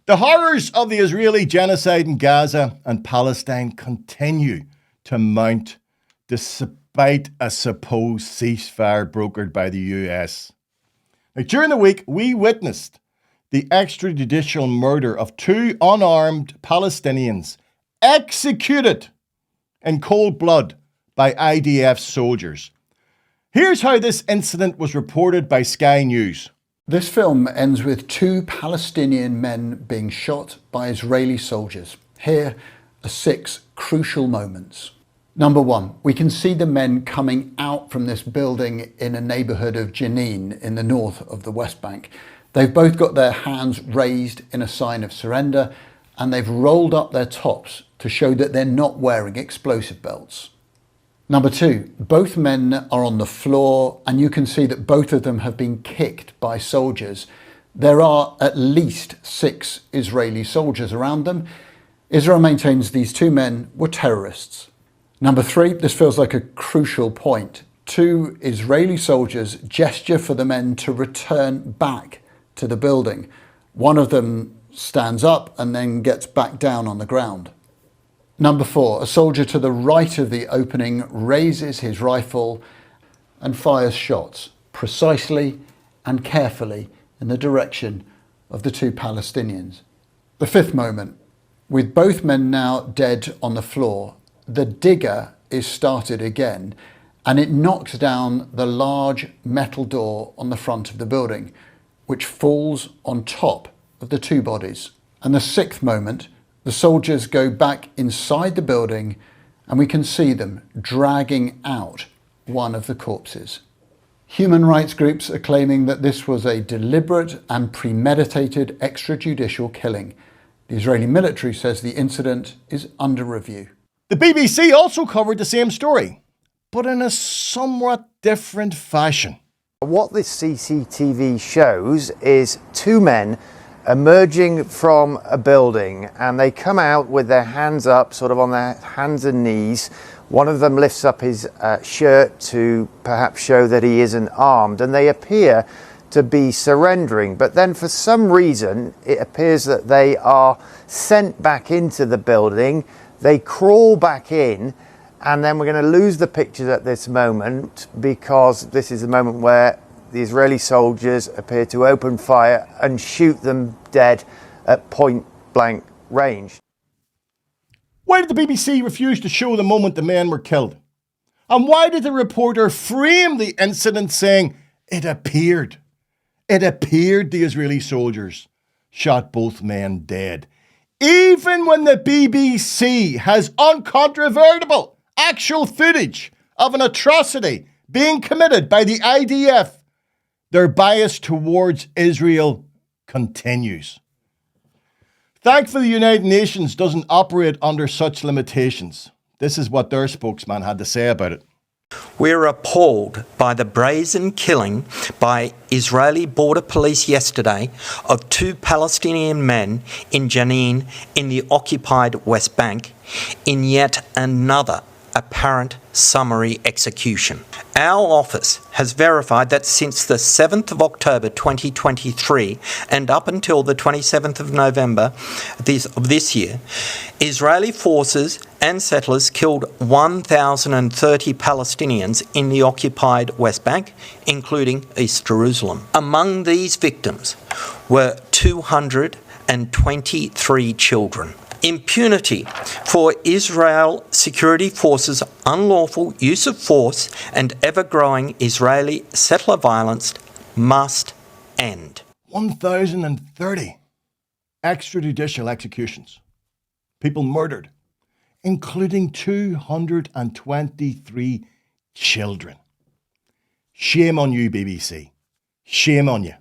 The horrors of the Israeli genocide in Gaza and Palestine continue to mount despite a supposed ceasefire brokered by the US. Now, during the week, we witnessed the extrajudicial murder of 2 unarmed Palestinians executed in cold blood by IDF soldiers. Here's how this incident was reported by Sky News. This film ends with 2 Palestinian men being shot by Israeli soldiers. Here are 6 crucial moments. Number 1, we can see the men coming out from this building in a neighbourhood of Jenin in the north of the West Bank. They've both got their hands raised in a sign of surrender, and they've rolled up their tops to show that they're not wearing explosive belts. Number 2, both men are on the floor, and you can see that both of them have been kicked by soldiers. There are at least 6 Israeli soldiers around them. Israel maintains these 2 men were terrorists. Number 3, this feels like a crucial point. 2 Israeli soldiers gesture for the men to return back to the building. One of them stands up and then gets back down on the ground. Number 4, a soldier to the right of the opening raises his rifle and fires shots precisely and carefully in the direction of the 2 Palestinians. The 5th moment, with both men now dead on the floor, the digger is started again and it knocks down the large metal door on the front of the building, which falls on top of the 2 bodies. And the 6th moment, the soldiers go back inside the building and we can see them dragging out one of the corpses. Human rights groups are claiming that this was a deliberate and premeditated extrajudicial killing. The Israeli military says the incident is under review. The BBC also covered the same story, but in a somewhat different fashion. What this CCTV shows is 2 men emerging from a building, and they come out with their hands up, sort of on their hands and knees. One of them lifts up his shirt to perhaps show that he isn't armed, and they appear to be surrendering. But then for some reason, it appears that they are sent back into the building. They crawl back in, and then we're going to lose the pictures at this moment, because this is the moment where the Israeli soldiers appear to open fire and shoot them dead at point blank range. Why did the BBC refuse to show the moment the men were killed? And why did the reporter frame the incident saying it appeared the Israeli soldiers shot both men dead? Even when the BBC has uncontrovertible actual footage of an atrocity being committed by the IDF, their bias towards Israel continues. Thankfully, the United Nations doesn't operate under such limitations. This is what their spokesman had to say about it. We're appalled by the brazen killing by Israeli border police yesterday of 2 Palestinian men in Jenin in the occupied West Bank in yet another apparent summary execution. Our office has verified that since the 7th of October 2023 and up until the 27th of November of this year, Israeli forces and settlers killed 1,030 Palestinians in the occupied West Bank, including East Jerusalem. Among these victims were 223 children. Impunity for Israel security forces' unlawful use of force and ever-growing Israeli settler violence must end. 1,030 extrajudicial executions. People murdered, including 223 children. Shame on you, BBC. Shame on you.